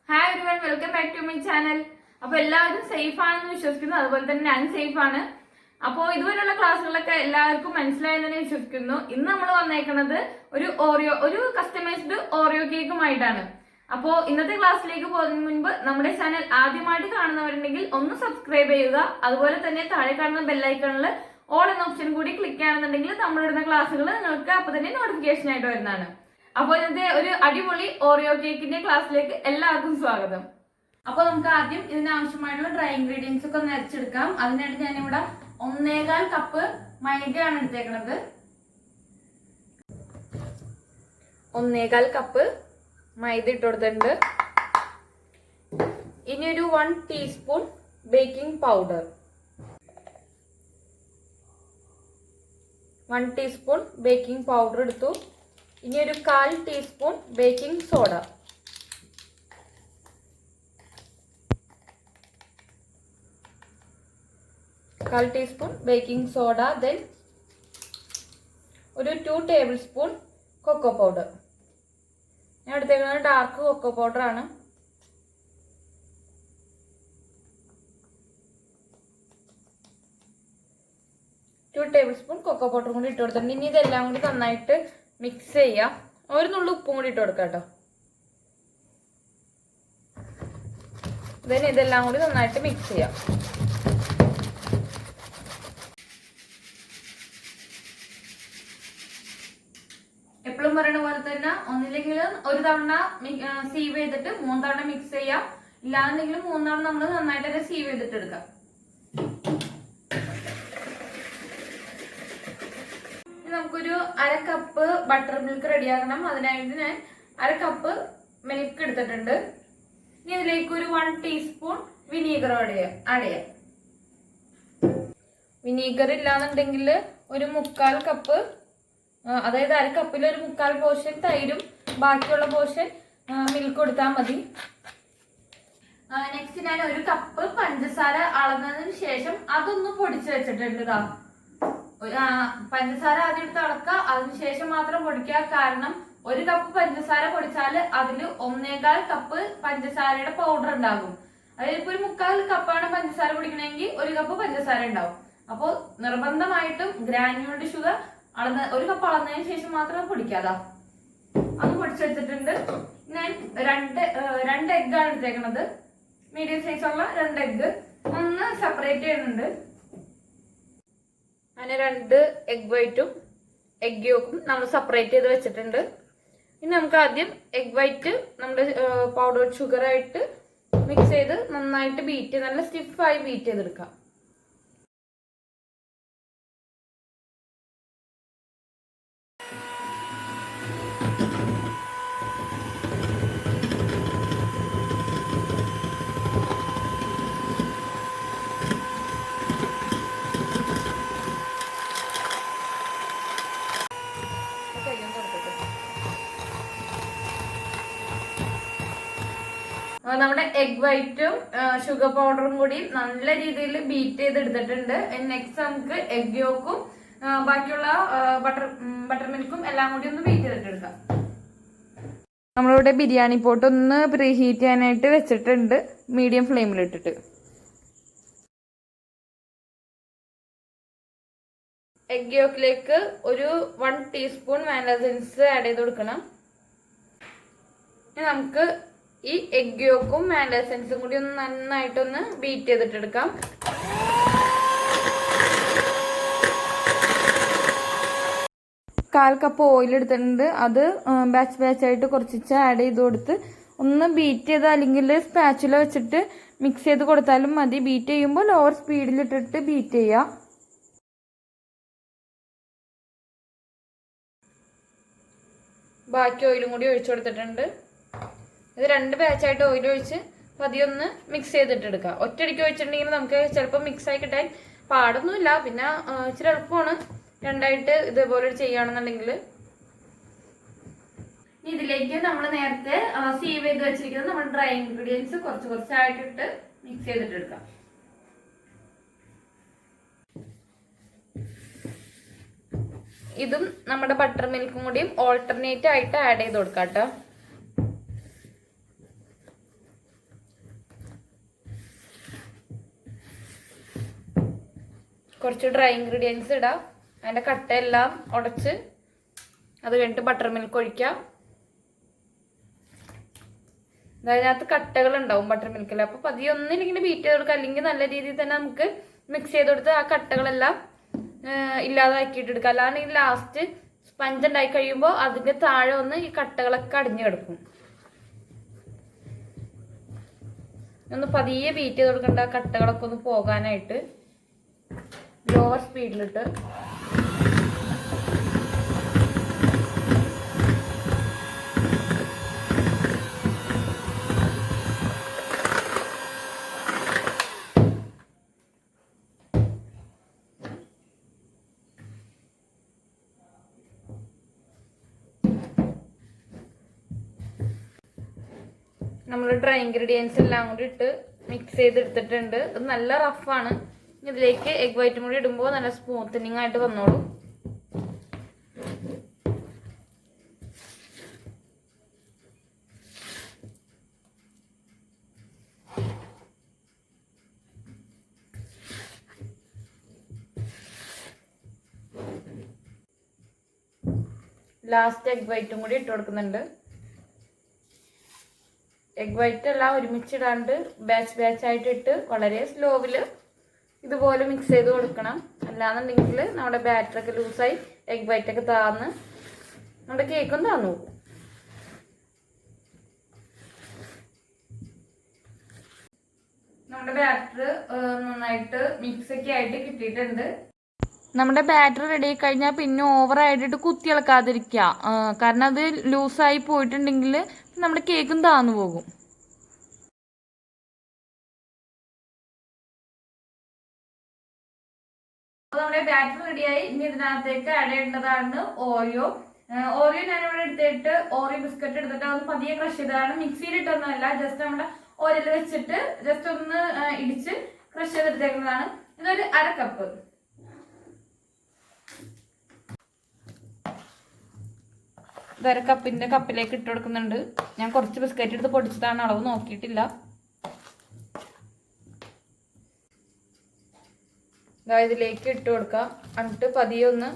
Hi everyone, welcome back to my channel. അപ്പോൾ എല്ലാവരും safe ആണെന്ന് വിശ്വസിക്കുന്നു. അതുപോലെ തന്നെ ഞാൻ സേഫ് ആണ്. അപ്പോൾ ഇതുവരെയുള്ള ക്ലാസ്സുകളൊക്കെ എല്ലാവർക്കും മനസ്സിലായെന്ന് തന്നെ വിശ്വസിക്കുന്നു. ഇന്ന് നമ്മൾ വന്നേക്കുന്നത് ഒരു കസ്റ്റമൈസ്ഡ് ഓറിയോ കേക്കുമായിട്ടാണ്. അപ്പോൾ ഇന്നത്തെ ക്ലാസ്സിലേക്ക് പോകുന്നതിന് മുൻപ് നമ്മുടെ ചാനൽ ആദ്യമായിട്ട് കാണുന്നവരുണ്ടെങ്കിൽ ഒന്ന് സബ്സ്ക്രൈബ് ചെയ്യുക. അതുപോലെ തന്നെ താഴെ കാണുന്ന ബെല്ലൈക്കണിൽ ഓൾ എന്ന ഓപ്ഷൻ കൂടി ക്ലിക്ക് ചെയ്യുകയാണെന്നുണ്ടെങ്കിൽ നമ്മളിടുന്ന ക്ലാസ്സുകൾ നിങ്ങൾക്ക് അപ്പോൾ തന്നെ നോട്ടിഫിക്കേഷൻ ആയിട്ട് വരുന്നതാണ്. അപ്പോൾ ഇന്നത്തെ ഒരു അടിപൊളി ഓറിയോ കേക്കിന്റെ ക്ലാസ്സിലേക്ക് എല്ലാവർക്കും സ്വാഗതം. അപ്പോൾ നമുക്ക് ആദ്യം ഇതിന് ആവശ്യമായിട്ടുള്ള ഡ്രൈ ഇൻഗ്രീഡിയൻസ് ഒക്കെ ഒന്ന് അരച്ചെടുക്കാം. അതിനായിട്ട് ഞാനിവിടെ 1.25 കപ്പ് മൈദയാണ് എടുത്തേക്കുന്നത്. 1.25 കപ്പ് മൈദ ഇട്ട് കൊടുത്തിട്ടുണ്ട്. ഇനി ഒരു 1 teaspoon baking powder, 1 teaspoon baking powder എടുത്തു. ഇനി ഒരു 1/4 ടീസ്പൂൺ ബേക്കിംഗ് സോഡ, ദെൻ ഒരു 2 ടേബിൾ സ്പൂൺ കൊക്കോ പൗഡർ. ഞാൻ എടുത്തേക്കുന്നത് ഡാർക്ക് കൊക്കോ പൗഡർ ആണ്. കൊക്കോ പൗഡർ കൂടി ഇട്ട് കൊടുത്തിട്ടുണ്ട്. ഇനി ഇതെല്ലാം കൂടി നന്നായിട്ട് മിക്സ് ചെയ്യാം. ഒരു നുള്ളു ഉപ്പും കൂടി ഇട്ട് കൊടുക്കാം കേട്ടോ. ഇതെല്ലാം കൂടി നന്നായിട്ട് മിക്സ് ചെയ്യാം. എപ്പോഴും പറയുന്ന പോലെ തന്നെ ഒന്നില്ലെങ്കിൽ ഒരു തവണ സീവ് ചെയ്തിട്ട് 3 തവണ മിക്സ് ചെയ്യാം. ഇല്ലാന്നുണ്ടെങ്കിൽ 3 തവണ നമ്മൾ നന്നായിട്ട് തന്നെ സീവ് ചെയ്തിട്ട് എടുക്കാം. നമുക്കൊരു 1/2 കപ്പ് ബട്ടർ മിൽക്ക് റെഡിയാക്കണം. അതിനായിട്ട് ഞാൻ 1/2 കപ്പ് മിൽക്ക് എടുത്തിട്ടുണ്ട്. ഇനി ഇതിലേക്ക് ഒരു 1 ടീസ്പൂൺ വിനീഗർ ആഡ് ചെയ്യാം. വിനീഗർ ഇല്ലാന്നുണ്ടെങ്കിൽ ഒരു 1/4 കപ്പ്, അതായത് 1/2 കപ്പിൽ ഒരു 1/4 പോർഷൻ തൈരും ബാക്കിയുള്ള പോർഷൻ മിൽക്ക് കൊടുത്താൽ മതി. നെക്സ്റ്റ് ഞാൻ 1 കപ്പ് പഞ്ചസാര അളന്നതിന് ശേഷം അതൊന്ന് പൊടിച്ചു വെച്ചിട്ടുണ്ട്. പഞ്ചസാര ആദ്യം എടുത്ത് അളക്കുക, അതിനുശേഷം മാത്രം പൊടിക്കുക. കാരണം 1 കപ്പ് പഞ്ചസാര പൊടിച്ചാൽ അതിൽ 1.25 കപ്പ് പഞ്ചസാരയുടെ പൗഡർ ഉണ്ടാകും. അതായത് ഇപ്പൊ ഒരു 1/4 കപ്പാണ് പഞ്ചസാര പൊടിക്കണമെങ്കിൽ 1 കപ്പ് പഞ്ചസാര ഉണ്ടാവും. അപ്പോൾ നിർബന്ധമായിട്ടും ഗ്രാനുലേറ്റഡ് ഷുഗർ 1 കപ്പ് അളന്നതിന് ശേഷം മാത്രം പൊടിക്കാതാ. അത് പൊടിച്ചെടുത്തിട്ടുണ്ട്. ഞാൻ രണ്ട് എഗ്ഗാണ് എടുത്തേക്കുന്നത്. മീഡിയം സൈസുള്ള 2 എഗ്ഗ് ഒന്ന് സെപ്പറേറ്റ് ചെയ്യുന്നുണ്ട്. അങ്ങനെ 2 എഗ് വൈറ്റും എഗ് യോക്കും നമ്മൾ സെപ്പറേറ്റ് ചെയ്ത് വെച്ചിട്ടുണ്ട്. ഇനി നമുക്ക് ആദ്യം എഗ് വൈറ്റ് നമ്മുടെ പൗഡർ ഷുഗറായിട്ട് മിക്സ് ചെയ്ത് നന്നായിട്ട് ബീറ്റ് ചെയ്ത് നല്ല സ്റ്റിഫായി ബീറ്റ് ചെയ്തെടുക്കാം. നമ്മുടെ എഗ് വൈറ്റും ഷുഗർ പൗഡറും കൂടി നല്ല രീതിയിൽ ബീറ്റ് ചെയ്ത് എടുത്തിട്ടുണ്ട്. നെക്സ്റ്റ് നമുക്ക് എഗ് യോക്കും ബാക്കിയുള്ള ബട്ടർ മിൽക്കും എല്ലാം കൂടി ഒന്ന് ബീറ്റ് ചെയ്തിട്ടെടുക്കാം. നമ്മളിവിടെ ബിരിയാണി പോട്ട് ഒന്ന് പ്രീ ഹീറ്റ് ചെയ്യാനായിട്ട് വെച്ചിട്ടുണ്ട്, മീഡിയം ഫ്ലെയിമിൽ ഇട്ടിട്ട്. എഗ് യോക്കിലേക്ക് ഒരു 1 ടീസ്പൂൺ വാനില എസൻസ് ആഡ് ചെയ്ത് കൊടുക്കണം. ഇനി നമുക്ക് ഈ എഗ് യോക്കും വാനില എസൻസും കൂടി ഒന്ന് നന്നായിട്ടൊന്ന് ബീറ്റ് ചെയ്തിട്ടെടുക്കാം. കാൽ കപ്പ് ഓയിൽ എടുത്തിട്ടുണ്ട്. അത് ബാച്ചായിട്ട് കുറച്ച് ആഡ് ചെയ്ത് കൊടുത്ത് ഒന്ന് ബീറ്റ് ചെയ്ത്, അല്ലെങ്കിൽ സ്പാച്ചുല വെച്ചിട്ട് മിക്സ് ചെയ്ത് കൊടുത്താലും മതി. ബീറ്റ് ചെയ്യുമ്പോൾ ലോവർ സ്പീഡിലിട്ടിട്ട് ബീറ്റ് ചെയ്യാം. ബാക്കി ഓയിലും കൂടി ഒഴിച്ചു കൊടുത്തിട്ടുണ്ട്. ഇത് 2 ബാച്ചായിട്ട് ഓയിൽ ഒഴിച്ച് പതിയൊന്ന് മിക്സ് ചെയ്തിട്ടെടുക്കാം. ഒറ്റയടിക്ക് ഒഴിച്ചിട്ടുണ്ടെങ്കിൽ നമുക്ക് ചിലപ്പോൾ മിക്സായി കിട്ടാൻ പാടൊന്നുമില്ല. പിന്നെ ഇച്ചിരി എളുപ്പമാണ് രണ്ടായിട്ട് ഇതേപോലെ ചെയ്യുകയാണെന്നുണ്ടെങ്കിൽ. ഇതിലേക്ക് നമ്മൾ നേരത്തെ സീവ് ചെയ്ത് വെച്ചിരിക്കുന്നത് നമ്മുടെ ഡ്രൈ ഇൻഗ്രീഡിയൻസ് കുറച്ചായിട്ടിട്ട് മിക്സ് ചെയ്തിട്ടെടുക്കാം. ഇതും നമ്മുടെ ബട്ടർ മിൽക്കും കൂടിയും ഓൾട്ടർനേറ്റ് ആയിട്ട് ആഡ് ചെയ്ത് കൊടുക്കാം കേട്ടോ. കുറച്ച് ഡ്രൈ ഇൻഗ്രീഡിയൻസ് ഇടാം. അതിൻ്റെ കട്ടയെല്ലാം ഉടച്ച് അത് കഴിഞ്ഞിട്ട് ബട്ടർ മിൽക്ക് ഒഴിക്കാം. അതിനകത്ത് കട്ടകളുണ്ടാവും ബട്ടർ മിൽക്കിൽ. അപ്പോൾ പതിയെ ഒന്നില്ലെങ്കിൽ ബീറ്റ് ചെയ്ത് കൊടുക്കുക, അല്ലെങ്കിൽ നല്ല രീതിയിൽ തന്നെ നമുക്ക് മിക്സ് ചെയ്ത് കൊടുത്ത് ആ കട്ടകളെല്ലാം ഇല്ലാതാക്കിയിട്ടെടുക്കുക. അല്ലാണ്ടെങ്കിൽ ലാസ്റ്റ് സ്പഞ്ച് ഉണ്ടായി കഴിയുമ്പോൾ അതിൻ്റെ താഴെ ഒന്ന് ഈ കട്ടകളൊക്കെ അടിഞ്ഞു കിടക്കും. ഒന്ന് പതിയെ ബീറ്റ് ചെയ്ത് കൊടുക്കേണ്ട കട്ടകളൊക്കെ ഒന്ന് പോകാനായിട്ട് ലോവർ സ്പീഡിലിട്ട്. നമ്മൾ ഡ്രൈ ഇൻഗ്രീഡിയൻസ് എല്ലാം കൂടി ഇട്ട് മിക്സ് ചെയ്തെടുത്തിട്ടുണ്ട്. അത് നല്ല റഫാണ്. ഇതിലേക്ക് എഗ് വൈറ്റും കൂടി ഇടുമ്പോൾ നല്ല സ്മൂത്തനിങ് ആയിട്ട് വന്നോളൂ. ലാസ്റ്റ് എഗ് വൈറ്റും കൂടി ഇട്ട് കൊടുക്കുന്നുണ്ട്. എഗ് വൈറ്റ് എല്ലാം ഒരുമിച്ചിടാണ്ട് ബാച്ച് ആയിട്ട് ഇട്ട് വളരെ സ്ലോവിൽ ഇതുപോലെ മിക്സ് ചെയ്ത് കൊടുക്കണം. അല്ലാന്നുണ്ടെങ്കിൽ നമ്മുടെ ബാറ്ററൊക്കെ ലൂസായി എഗ് വൈറ്റൊക്കെ താന്ന് നമ്മുടെ കേക്കും താന്നു പോകും. നമ്മുടെ ബാറ്റർ നന്നായിട്ട് മിക്സൊക്കെ ആയിട്ട് കിട്ടിയിട്ടുണ്ട്. നമ്മുടെ ബാറ്റർ റെഡി ആയി കഴിഞ്ഞാൽ പിന്നെ ഓവറായിട്ട് കുത്തി ഇളക്കാതിരിക്കുക. കാരണം അത് ലൂസായി പോയിട്ടുണ്ടെങ്കിൽ നമ്മുടെ കേക്കും താന്നു പോകും. അപ്പോൾ നമ്മുടെ ബാറ്റർ റെഡിയായി. ഇനി ഇതിനകത്തേക്ക് ആഡ് ചെയ്യേണ്ടതാണ് ഓറിയോ. ഓറിയോ ഞാനിവിടെ എടുത്തിട്ട് ഓറിയോ ബിസ്ക്കറ്റ് എടുത്തിട്ട് അത് പതിയെ ക്രഷ് ചെയ്തതാണ്. മിക്സിയിലിട്ടൊന്നുമല്ല, ജസ്റ്റ് നമ്മുടെ ഓരയിൽ വെച്ചിട്ട് ജസ്റ്റ് ഒന്ന് ഇടിച്ച് ക്രഷ് ചെയ്തെടുത്തേക്കുന്നതാണ്. ഇതൊരു 1/2 കപ്പ്. ഇതൊരു കപ്പിന്റെ കപ്പിലേക്ക് ഇട്ട് കൊടുക്കുന്നുണ്ട്. ഞാൻ കുറച്ച് ബിസ്ക്കറ്റ് എടുത്ത് പൊടിച്ചതാണ്, അളവ് നോക്കിയിട്ടില്ല. ഇതിലേക്ക് ഇട്ട് കൊടുക്കാം. എന്നിട്ട് പതിയെ ഒന്ന്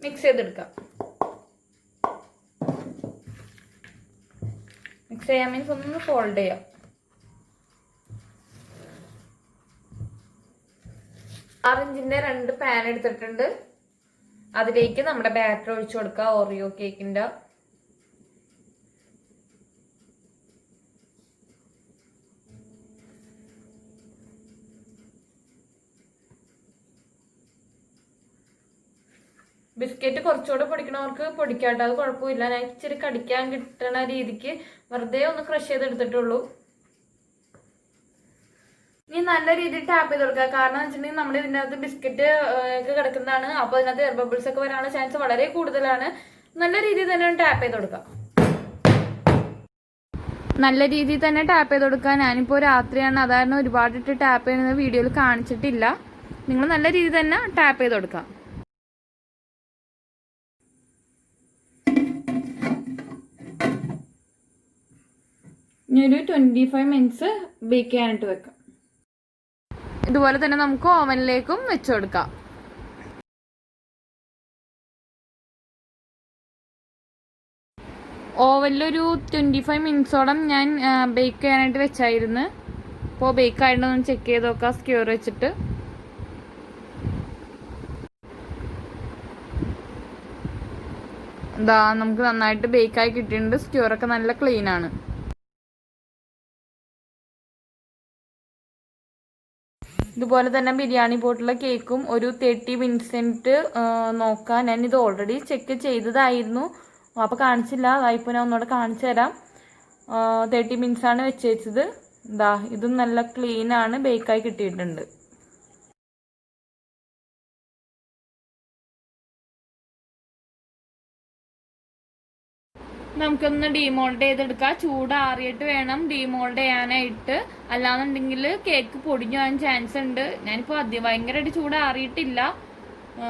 മിക്സ് ചെയ്തെടുക്കാം. മിക്സ് ചെയ്യാൻ മീൻസ് ഒന്ന് ഫോൾഡ് ചെയ്യാം. 6 ഇഞ്ചിന്റെ 2 പാൻ എടുത്തിട്ടുണ്ട്. അതിലേക്ക് നമ്മുടെ ബാറ്റർ ഒഴിച്ചു കൊടുക്കുക. ഓറിയോ കേക്കിന്റെ ബിസ്ക്കറ്റ് കുറച്ചുകൂടെ പൊടിക്കണവർക്ക് പൊടിക്കാട്ടോ, അത് കുഴപ്പമില്ല. ഞാൻ ഇച്ചിരി കടിക്കാൻ കിട്ടണ രീതിക്ക് വെറുതെ ഒന്ന് ക്രഷ് ചെയ്തെടുത്തിട്ടുള്ളൂ. ഇനി നല്ല രീതിയിൽ ടാപ്പ് ചെയ്ത് കൊടുക്കുക. കാരണം എന്ന് വെച്ചിട്ടുണ്ടെങ്കിൽ നമ്മുടെ ഇതിൻ്റെ അകത്ത് ബിസ്ക്കറ്റ് ഒക്കെ കിടക്കുന്നതാണ്. അപ്പോൾ അതിനകത്ത് എയർ ബബിൾസ് ഒക്കെ വരാനുള്ള ചാൻസ് വളരെ കൂടുതലാണ്. നല്ല രീതിയിൽ തന്നെ ടാപ്പ് ചെയ്ത് കൊടുക്കാം. നല്ല രീതിയിൽ തന്നെ ടാപ്പ് ചെയ്ത് കൊടുക്കുക. ഞാനിപ്പോൾ രാത്രിയാണ്, അതായത് ഒരുപാടിട്ട് ടാപ്പ് ചെയ്യുന്നത് വീഡിയോയിൽ കാണിച്ചിട്ടില്ല. നിങ്ങൾ നല്ല രീതിയിൽ തന്നെ ടാപ്പ് ചെയ്ത് കൊടുക്കാം. ഇനി ഒരു 25 മിനിറ്റ്സ് ബേക്ക് ചെയ്യാനായിട്ട് വെക്കാം. ഇതുപോലെ തന്നെ നമുക്ക് ഓവനിലേക്കും വെച്ച് കൊടുക്കാം. ഓവനിലൊരു 25 മിനിറ്റ്സോളം ഞാൻ ബേക്ക് ചെയ്യാനായിട്ട് വെച്ചായിരുന്നു. അപ്പോൾ ബേക്ക് ആയിട്ടൊന്ന് ചെക്ക് ചെയ്ത് നോക്കാം സ്ക്യൂർ വെച്ചിട്ട്. എന്താ നമുക്ക് നന്നായിട്ട് ബേക്കായി കിട്ടിയിട്ടുണ്ട്. സ്ക്യൂറൊക്കെ നല്ല ക്ലീൻ ആണ്. ഇതുപോലെ തന്നെ ബിരിയാണി പോട്ടുള്ള കേക്കും ഒരു 30 മിനിറ്റ്സ് നോക്കാം. ഞാനിത് ഓൾറെഡി ചെക്ക് ചെയ്തതായിരുന്നു, അപ്പോൾ കാണിച്ചില്ല. അതായിപ്പോൾ ഞാൻ ഒന്നുകൂടെ കാണിച്ചു തരാം. 30 മിനിറ്റ്സാണ് വെച്ചത്. എന്താ ഇതും നല്ല ക്ലീനാണ്, ബേക്കായി കിട്ടിയിട്ടുണ്ട്. നമുക്കൊന്ന് ഡീമോൾഡ് ചെയ്തെടുക്കാം. ചൂടാറിയിട്ട് വേണം ഡീമോൾഡ് ചെയ്യാനായിട്ട്, അല്ലാന്നുണ്ടെങ്കിൽ കേക്ക് പൊടിഞ്ഞു പോകാൻ ചാൻസ് ഉണ്ട്. ഞാനിപ്പോൾ ഭയങ്കരമായിട്ട് ചൂടാറിയിട്ടില്ല,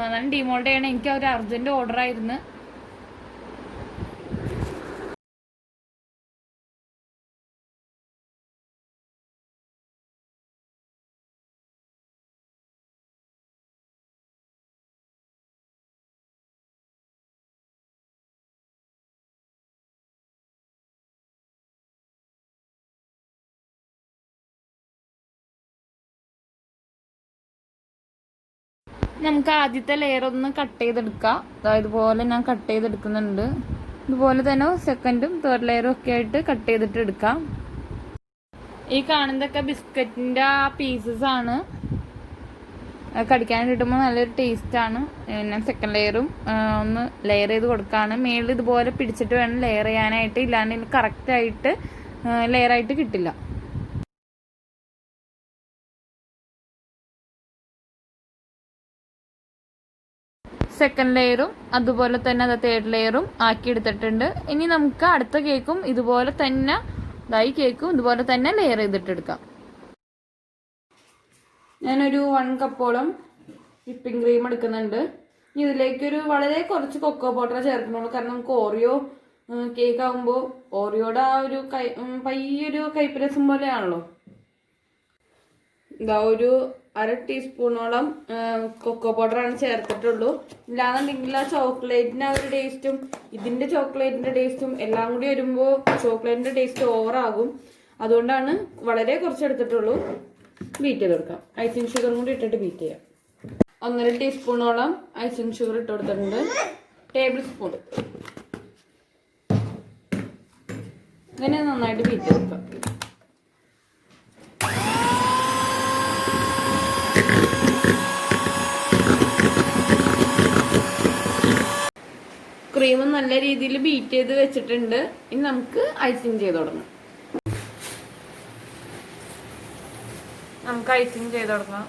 എന്നാലും ഡീമോൾഡ് ചെയ്യണം. എനിക്ക് ഒരു അർജന്റ് ഓർഡർ ആയിരുന്നു. നമുക്ക് ആദ്യത്തെ ലെയർ ഒന്ന് കട്ട് ചെയ്തെടുക്കാം. ഇതുപോലെ ഞാൻ കട്ട് ചെയ്തെടുക്കുന്നുണ്ട്. ഇതുപോലെ തന്നെ സെക്കൻഡും തേർഡ് ലെയറും ഒക്കെ ആയിട്ട് കട്ട് ചെയ്തിട്ട് എടുക്കാം. ഈ കാണുന്നതൊക്കെ ബിസ്ക്കറ്റിൻ്റെ ആ പീസസ് ആണ്. കടിക്കാൻ കിട്ടുമ്പോൾ നല്ലൊരു ടേസ്റ്റാണ്. ഞാൻ സെക്കൻഡ് ലെയറും ഒന്ന് ലെയർ ചെയ്ത് കൊടുക്കുകയാണ്. മേളിൽ ഇതുപോലെ പിടിച്ചിട്ട് വേണം ലെയർ ചെയ്യാനായിട്ട്, ഇല്ലാണ്ട് ഇതിന് കറക്റ്റായിട്ട് ലെയറായിട്ട് കിട്ടില്ല. സെക്കൻഡ് ലെയറും അതുപോലെ തന്നെ അത് തേർഡ് ലെയറും ആക്കി എടുത്തിട്ടുണ്ട്. ഇനി നമുക്ക് അടുത്ത കേക്കും ഇതുപോലെ തന്നെ ഈ കേക്കും ഇതുപോലെ തന്നെ ലെയർ ചെയ്തിട്ടെടുക്കാം. ഞാനൊരു 1 കപ്പോളം വിപ്പിംഗ് ക്രീം എടുക്കുന്നുണ്ട്. ഇതിലേക്കൊരു വളരെ കുറച്ച് കൊക്കോ പൗഡർ ചേർക്കണുള്ളൂ. കാരണം നമുക്ക് ഓറിയോ കേക്ക് ആകുമ്പോൾ ഓറിയോയുടെ ആ ഒരു പയ്യൊരു കൈപ്പരസം പോലെയാണല്ലോ. ഒരു 1/2 ടീസ്പൂണോളം കൊക്കോ പൗഡറാണ് ചേർത്തിട്ടുള്ളൂ. ഇല്ലാന്നുണ്ടെങ്കിൽ ആ ചോക്ലേറ്റിൻ്റെ ആ ഒരു ടേസ്റ്റും ഇതിൻ്റെ ചോക്ലേറ്റിൻ്റെ ടേസ്റ്റും എല്ലാം കൂടി വരുമ്പോൾ ചോക്ലേറ്റിൻ്റെ ടേസ്റ്റ് ഓവറാകും. അതുകൊണ്ടാണ് വളരെ കുറച്ച് എടുത്തിട്ടുള്ളൂ. ബീറ്റ് ചെയ്ത് കൊടുക്കാം. ഐസിങ് ഷുഗറും കൂടി ഇട്ടിട്ട് ബീറ്റ് ചെയ്യാം. 1/2 ടീസ്പൂണോളം ഐസിങ് ഷുഗർ ഇട്ട് കൊടുത്തിട്ടുണ്ട്. ടേബിൾ സ്പൂൺ ഇങ്ങനെ നന്നായിട്ട് ബീറ്റ് ചെയ്ത് കൊടുക്കാം. ക്രീം നല്ല രീതിയിൽ ബീറ്റ് ചെയ്ത് വെച്ചിട്ടുണ്ട്. ഇനി നമുക്ക് ഐസിങ് ചെയ്ത് തുടങ്ങാം. നമുക്ക് ഐസിങ് ചെയ്ത് തുടങ്ങാം.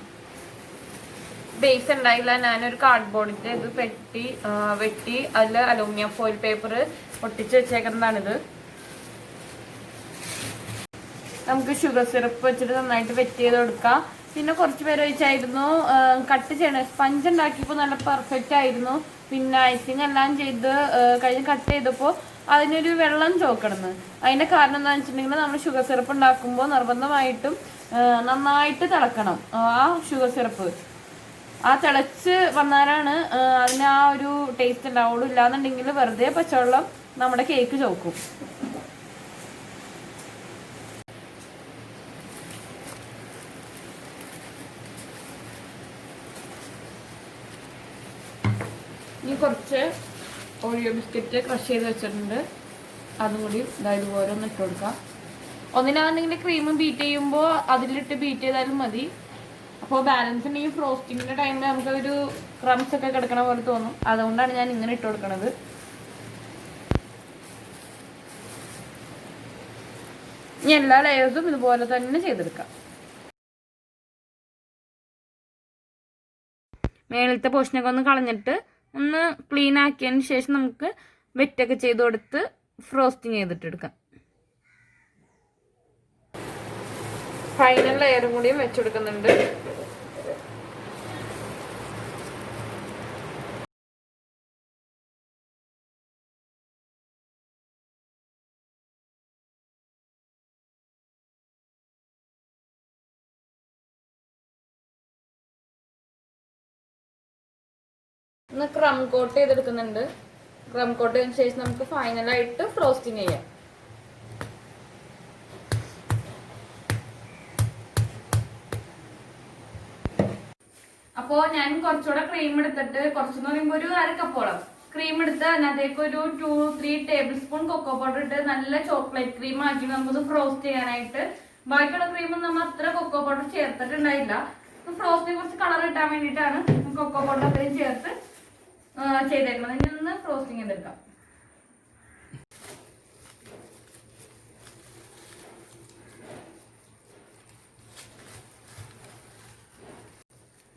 ബേസ് ഉണ്ടായില്ല. ഞാനൊരു കാർഡ്ബോർഡിന്റെ ഇത് വെട്ടി അതിൽ അലൂമിനിയം ഫോയിൽ പേപ്പർ ഒട്ടിച്ച് വെച്ചേക്കുന്നതാണിത്. നമുക്ക് ഷുഗർ സിറപ്പ് വെച്ചിട്ട് നന്നായിട്ട് വെറ്റ് ചെയ്ത് കൊടുക്കാം. പിന്നെ കുറച്ച് പേര് വെച്ചായിരുന്നു കട്ട് ചെയ്യണം. സ്പഞ്ച് ഉണ്ടാക്കിയപ്പോൾ നല്ല പെർഫെക്റ്റ് ആയിരുന്നു. പിന്നെ ഐസിങ് എല്ലാം ചെയ്ത് കഴിഞ്ഞ് കട്ട് ചെയ്തപ്പോൾ അതിനൊരു വെള്ളം ചോക്കണമെന്ന്. അതിൻ്റെ കാരണം എന്താണെന്ന് വെച്ചിട്ടുണ്ടെങ്കിൽ നമ്മൾ ഷുഗർ സിറപ്പ് ഉണ്ടാക്കുമ്പോൾ നിർബന്ധമായിട്ടും നന്നായിട്ട് തിളക്കണം ആ ഷുഗർ സിറപ്പ്. ആ തിളച്ച് വന്നാലാണ് അതിന് ആ ഒരു ടേസ്റ്റ് ഉണ്ടാവുള്ളൂ. ഇല്ലാന്നുണ്ടെങ്കിൽ വെറുതെ പച്ചവെള്ളം നമ്മുടെ കേക്ക് ചോക്കും. ഇനി കുറച്ച് ഓറിയോ ബിസ്ക്കറ്റ് ക്രഷ് ചെയ്ത് വെച്ചിട്ടുണ്ട്. അതും കൂടി ഇതുപോലെ ഒന്ന് ഇട്ട് കൊടുക്കാം. ഒന്നിനാണെങ്കിൽ ക്രീം ബീറ്റ് ചെയ്യുമ്പോൾ അതിലിട്ട് ബീറ്റ് ചെയ്താലും മതി. അപ്പോൾ ബാലൻസ് ഉണ്ടെങ്കിൽ ഫ്രോസ്റ്റിങ്ങിൻ്റെ ടൈമിൽ നമുക്കൊരു ക്രംസ് ഒക്കെ കിടക്കണ പോലെ തോന്നും. അതുകൊണ്ടാണ് ഞാൻ ഇങ്ങനെ ഇട്ട് കൊടുക്കണത്. ഇനി എല്ലാ ലെയേഴ്സും ഇതുപോലെ തന്നെ ചെയ്തെടുക്കാം. മേളത്തെ പോർഷനൊക്കെ ഒന്ന് കളഞ്ഞിട്ട് ഒന്ന് ക്ലീൻ ആക്കിയതിന് ശേഷം നമുക്ക് വെറ്റൊക്കെ ചെയ്ത് കൊടുത്ത് ഫ്രോസ്റ്റിങ് ചെയ്തിട്ടെടുക്കാം. ഫൈനൽ ലെയറും കൂടിയും വെച്ചെടുക്കുന്നുണ്ട്. ഒന്ന് ക്രം കോട്ട് ചെയ്തെടുക്കുന്നുണ്ട്. ക്രം കോട്ട് ചെയ്തതിനു ശേഷം നമുക്ക് ഫൈനലായിട്ട് ഫ്രോസ്റ്റിങ് ചെയ്യാം. അപ്പോൾ ഞാൻ കുറച്ചുകൂടെ ക്രീം എടുത്തിട്ട്, കുറച്ചെന്ന് പറയുമ്പോൾ ഒരു 1/2 കപ്പോളം ക്രീം എടുത്ത് അതിനകത്തേക്ക് ഒരു 2-3 ടേബിൾ സ്പൂൺ കൊക്കോ പൗഡർ ഇട്ട് നല്ല ചോക്ലേറ്റ് ക്രീം ആക്കി നമുക്കത് ഫ്രോസ്റ്റ് ചെയ്യാനായിട്ട്. ബാക്കിയുള്ള ക്രീമൊന്നും നമ്മൾ അത്ര കൊക്കോ പൗഡർ ചേർത്തിട്ടുണ്ടായില്ല. ഫ്രോസ്റ്റിന് കുറച്ച് കളർ കിട്ടാൻ വേണ്ടിയിട്ടാണ് കൊക്കോ പൗഡർ അത്രയും ചേർത്ത് ചെയ്തേക്കുന്നത്. ഇനി ഒന്ന് ഫ്രോസ്റ്റിങ് ചെയ്തെടുക്കാം.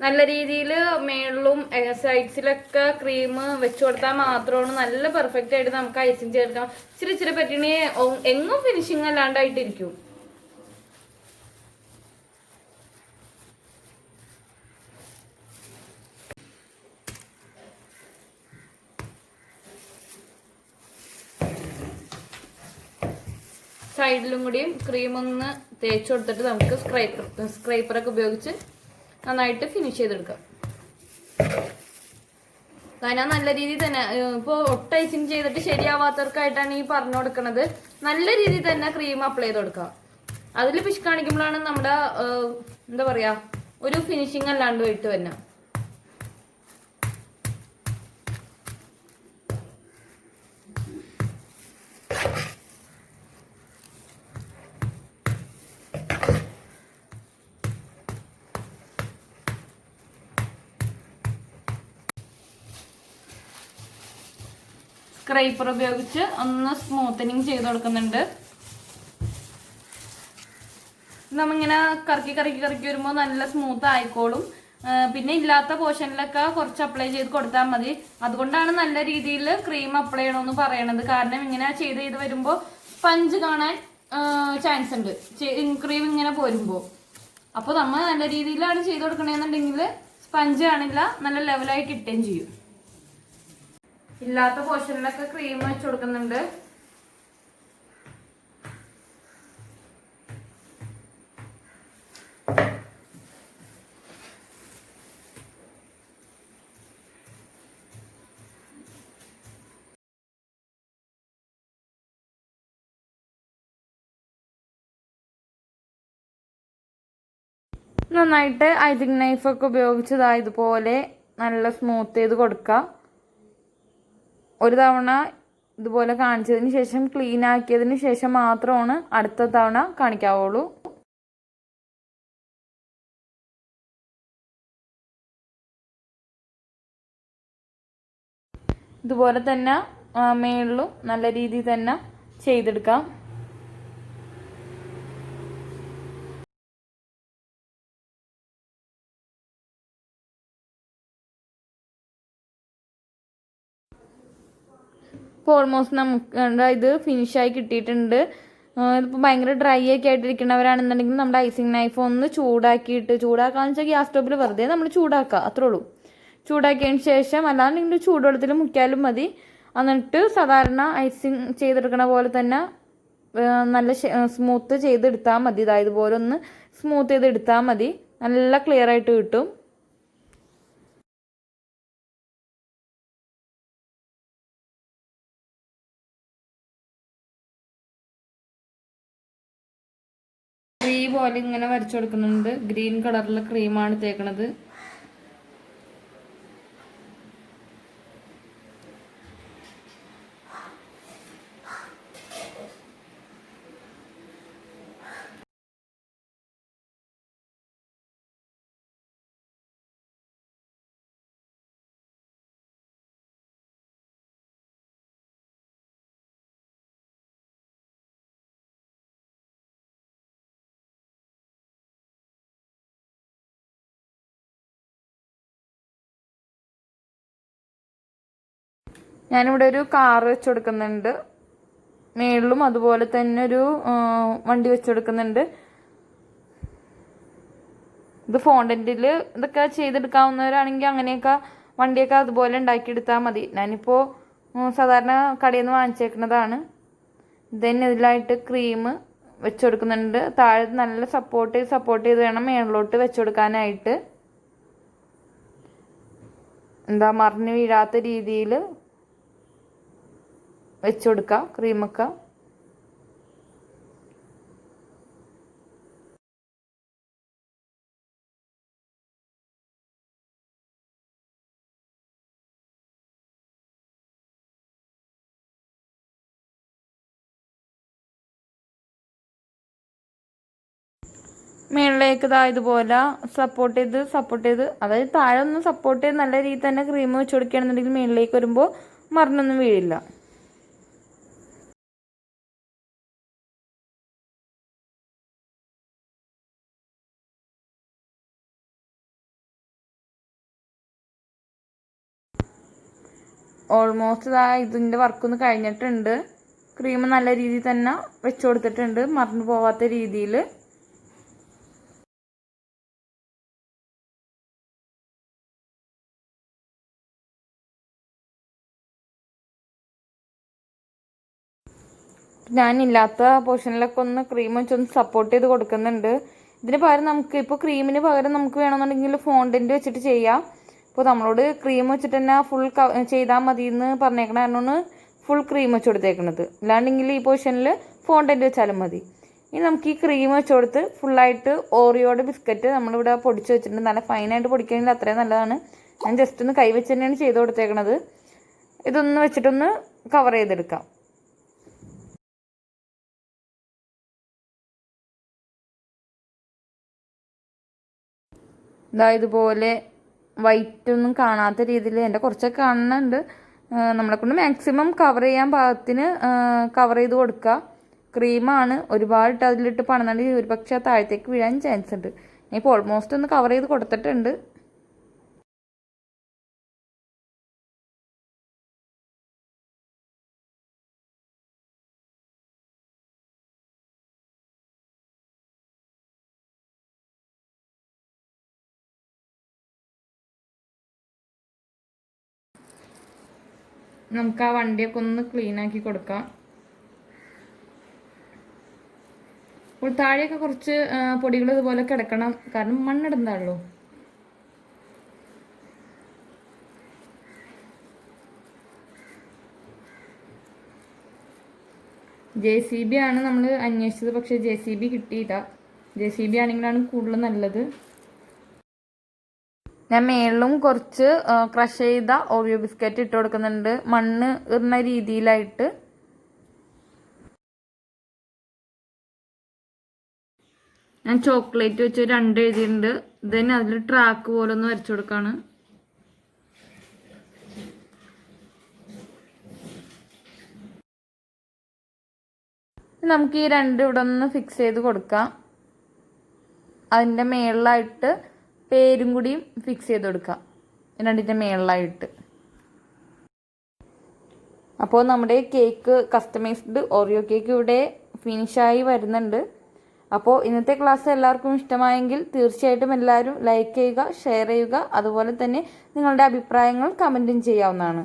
നല്ല രീതിയിൽ മേളിലും സൈഡ്സിലൊക്കെ ക്രീം വെച്ചു കൊടുത്താൽ മാത്രമാണ് നല്ല പെർഫെക്റ്റ് ആയിട്ട് നമുക്ക് ഐസിങ് ചേർക്കാം. ഇച്ചിരി പറ്റിനെ എങ്ങും ഫിനിഷിങ് അല്ലാണ്ടായിട്ടിരിക്കും. സൈഡിലും കൂടിയും ക്രീം ഒന്ന് തേച്ച് കൊടുത്തിട്ട് നമുക്ക് സ്ക്രൈപ്പറൊക്കെ ഉപയോഗിച്ച് നന്നായിട്ട് ഫിനിഷ് ചെയ്തെടുക്കാം. കാരണം നല്ല രീതിയിൽ തന്നെ ഇപ്പോൾ ഒട്ട് ഐസിങ് ചെയ്തിട്ട് ശരിയാവാത്തവർക്കായിട്ടാണ് ഈ പറഞ്ഞു കൊടുക്കുന്നത്. നല്ല രീതിയിൽ തന്നെ ക്രീം അപ്ലൈ ചെയ്ത് കൊടുക്കുക. അതിൽ പിശ് കാണിക്കുമ്പോഴാണ് നമ്മുടെ എന്താ പറയുക ഒരു ഫിനിഷിങ് അല്ലാണ്ട് പോയിട്ട് തന്നെ. സ്ക്രൈപ്പർ ഉപയോഗിച്ച് ഒന്ന് സ്മൂത്തനിങ് ചെയ്ത് കൊടുക്കുന്നുണ്ട്. നമ്മിങ്ങനെ കറക്കി കറക്കി കറക്കി വരുമ്പോൾ നല്ല സ്മൂത്ത് ആയിക്കോളും. പിന്നെ ഇല്ലാത്ത പോർഷനിലൊക്കെ കുറച്ച് അപ്ലൈ ചെയ്ത് കൊടുത്താൽ മതി. അതുകൊണ്ടാണ് നല്ല രീതിയിൽ ക്രീം അപ്ലൈ ചെയ്യണമെന്ന് പറയണത്. കാരണം ഇങ്ങനെ ചെയ്ത് വരുമ്പോൾ സ്പഞ്ച് കാണാൻ ചാൻസ് ഉണ്ട് ക്രീം ഇങ്ങനെ പോരുമ്പോൾ. അപ്പോൾ നമ്മൾ നല്ല രീതിയിലാണ് ചെയ്ത് കൊടുക്കണമെന്നുണ്ടെങ്കിൽ സ്പഞ്ച് കാണില്ല, നല്ല ലെവലായി കിട്ടുകയും ചെയ്യും. ഇല്ലാത്ത പോർഷനിലൊക്കെ ക്രീം വെച്ച് കൊടുക്കുന്നുണ്ട്. നന്നായിട്ട് ഐസിങ് നൈഫൊക്കെ ഉപയോഗിച്ച് ഇതുപോലെ നല്ല സ്മൂത്ത് ചെയ്ത് കൊടുക്കുക. ഒരു തവണ ഇതുപോലെ കാണിച്ചതിന് ശേഷം ക്ലീൻ ആക്കിയതിന് ശേഷം മാത്രമാണ് അടുത്ത തവണ കാണിക്കാവുള്ളൂ. ഇതുപോലെ തന്നെ മേളിലും നല്ല രീതിയിൽ തന്നെ ചെയ്തെടുക്കാം. ഇപ്പോൾ ഓൾമോസ്റ്റ് നമുക്ക് ഇത് ഫിനിഷായി കിട്ടിയിട്ടുണ്ട്. ഇതിപ്പോൾ ഭയങ്കര ഡ്രൈ ഒക്കെ ആയിട്ടിരിക്കുന്നവരാണെന്നുണ്ടെങ്കിൽ നമ്മുടെ ഐസിങ് നൈഫ് ഒന്ന് ചൂടാക്കാന്ന് വെച്ചാൽ ഗ്യാസ് സ്റ്റോപ്പിൽ വെറുതെ നമ്മൾ ചൂടാക്കുക, അത്രേ ഉള്ളൂ. ചൂടാക്കിയതിന് ശേഷം അല്ലാണ്ടെങ്കിൽ ചൂടുവെള്ളത്തിൽ മുക്കിയാലും മതി. എന്നിട്ട് സാധാരണ ഐസിങ് ചെയ്തെടുക്കണ പോലെ തന്നെ നല്ല സ്മൂത്ത് ചെയ്തെടുത്താൽ മതി. ഇതുപോലെ ഒന്ന് സ്മൂത്ത് ചെയ്തെടുത്താൽ മതി, നല്ല ക്ലിയർ ആയിട്ട് കിട്ടും. പോലെ ഇങ്ങനെ വരച്ചു കൊടുക്കുന്നുണ്ട്. ഗ്രീൻ കളറിലെ ക്രീമാണ് തേക്കണത്. ഞാനിവിടെ ഒരു കാർ വെച്ച് കൊടുക്കുന്നുണ്ട്. മേളിലും അതുപോലെ തന്നെ ഒരു വണ്ടി വെച്ച് കൊടുക്കുന്നുണ്ട്. ഇത് ഫോണ്ടന്റിൽ ഇതൊക്കെ ചെയ്തെടുക്കാവുന്നവരാണെങ്കിൽ അങ്ങനെയൊക്കെ വണ്ടിയൊക്കെ അതുപോലെ ഉണ്ടാക്കിയെടുത്താൽ മതി. ഞാനിപ്പോൾ സാധാരണ കടയിൽ നിന്ന് വാങ്ങിച്ചേക്കുന്നതാണ്. ഇതന്നെ ഇതിലായിട്ട് ക്രീം വെച്ച് കൊടുക്കുന്നുണ്ട്. താഴെ നല്ല സപ്പോർട്ട് ചെയ്ത് വേണം മേളിലോട്ട് വെച്ച് കൊടുക്കാനായിട്ട്. മറിഞ്ഞ് വീഴാത്ത രീതിയിൽ വെച്ച് കൊടുക്കാം ക്രീമൊക്കെ. മേളിലേക്ക് ഇതുപോലെ സപ്പോർട്ട് ചെയ്ത് അതായത് താഴെ ഒന്ന് സപ്പോർട്ട് ചെയ്ത് നല്ല രീതിയിൽ തന്നെ ക്രീം വെച്ച് കൊടുക്കുകയാണെന്നുണ്ടെങ്കിൽ മേളിലേക്ക് വരുമ്പോൾ മറിഞ്ഞൊന്നും വീഴില്ല. ഓൾമോസ്റ്റ് ഇതിൻ്റെ വർക്കൊന്ന് കഴിഞ്ഞിട്ടുണ്ട്. ക്രീം നല്ല രീതിയിൽ തന്നെ വെച്ച് കൊടുത്തിട്ടുണ്ട്, മറിഞ്ഞു പോവാത്ത രീതിയിൽ. ഞാനില്ലാത്ത പോർഷനിലൊക്കെ ഒന്ന് ക്രീം വെച്ചൊന്ന് സപ്പോർട്ട് ചെയ്ത് കൊടുക്കുന്നുണ്ട്. ഇതിന് പകരം നമുക്ക് ഇപ്പോൾ ക്രീമിന് പകരം നമുക്ക് വേണമെന്നുണ്ടെങ്കിൽ ഫോണ്ടന്റ് വെച്ചിട്ട് ചെയ്യാം. ഇപ്പോൾ നമ്മളോട് ക്രീം വെച്ചിട്ട് തന്നെ ഫുൾ ചെയ്താൽ മതി എന്ന് പറഞ്ഞേക്കണ കാരണമാണ് ഫുൾ ക്രീം വെച്ച് കൊടുത്തേക്കണത്. അല്ലാണ്ടെങ്കിൽ ഈ പോർഷനിൽ ഫോണ്ടന്റ് വെച്ചാലും മതി. ഇനി നമുക്ക് ഈ ക്രീം വെച്ച് കൊടുത്ത് ഫുള്ളായിട്ട് ഓറിയോയുടെ ബിസ്ക്കറ്റ് നമ്മളിവിടെ പൊടിച്ച് വെച്ചിട്ടുണ്ട്. നല്ല ഫൈനായിട്ട് പൊടിക്കുകയാണെങ്കിൽ അത്രയും നല്ലതാണ്. ഞാൻ ജസ്റ്റ് ഒന്ന് കൈ വെച്ച് തന്നെയാണ് ചെയ്ത് കൊടുത്തേക്കണത്. ഇതൊന്ന് വെച്ചിട്ടൊന്ന് കവർ ചെയ്തെടുക്കാം. ഇതുപോലെ വൈറ്റ് ഒന്നും കാണാത്ത രീതിയിൽ, എൻ്റെ കുറച്ചൊക്കെ കാണുന്നുണ്ട്, നമ്മളെ കൊണ്ട് മാക്സിമം കവർ ചെയ്യാൻ പാകത്തിന് കവർ ചെയ്ത് കൊടുക്കുക. ക്രീമാണ് ഒരുപാട് അതിലിട്ട് പണിതാണ്ട് ഒരു പക്ഷേ താഴത്തേക്ക് വീഴാൻ ചാൻസ് ഉണ്ട്. ഇപ്പോൾ ഓൾമോസ്റ്റ് ഒന്ന് കവർ ചെയ്ത് കൊടുത്തിട്ടുണ്ട്. നമുക്ക് ആ വണ്ടിയൊക്കെ ഒന്ന് ക്ലീൻ ആക്കി കൊടുക്കാം. അപ്പോൾ താഴെയൊക്കെ കുറച്ച് പൊടികൾ ഇതുപോലെ കിടക്കണം, കാരണം മണ്ണിടുന്നതാണല്ലോ. JCB ആണ് നമ്മൾ അന്വേഷിച്ചത്, പക്ഷേ JCB കിട്ടിയില്ല. JCB ആണെങ്കിലാണ് കൂടുതൽ നല്ലത്. ഞാൻ മേളിലും കുറച്ച് ക്രഷ് ചെയ്ത ഓറിയോ ബിസ്ക്കറ്റ് ഇട്ട് കൊടുക്കുന്നുണ്ട്, മണ്ണ് ഇടുന്ന രീതിയിലായിട്ട്. ഞാൻ ചോക്ലേറ്റ് വെച്ച് 2 എഴുതിയിട്ടുണ്ട്. ഇതിന് അതിൽ ട്രാക്ക് പോലെ ഒന്ന് വരച്ചു കൊടുക്കാണ്. നമുക്ക് ഈ 2 ഇവിടെ ഒന്ന് ഫിക്സ് ചെയ്ത് കൊടുക്കാം. അതിൻ്റെ മേളിലായിട്ട് പേരും കൂടിയും ഫിക്സ് ചെയ്ത് കൊടുക്കാം, 2ൻ്റെ മേളിലായിട്ട്. അപ്പോൾ നമ്മുടെ കേക്ക്, കസ്റ്റമൈസ്ഡ് ഓറിയോ കേക്ക് ഇവിടെ ഫിനിഷായി വരുന്നുണ്ട്. അപ്പോൾ ഇന്നത്തെ ക്ലാസ് എല്ലാവർക്കും ഇഷ്ടമായെങ്കിൽ തീർച്ചയായിട്ടും എല്ലാവരും ലൈക്ക് ചെയ്യുക, ഷെയർ ചെയ്യുക. അതുപോലെ തന്നെ നിങ്ങളുടെ അഭിപ്രായങ്ങൾ കമൻറ്റും ചെയ്യാവുന്നതാണ്.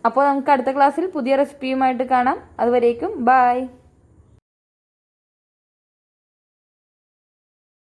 അപ്പോൾ നമുക്ക് അടുത്ത ക്ലാസ്സിൽ പുതിയ റെസിപ്പിയുമായിട്ട് കാണാം. അതുവരേക്കും ബൈ.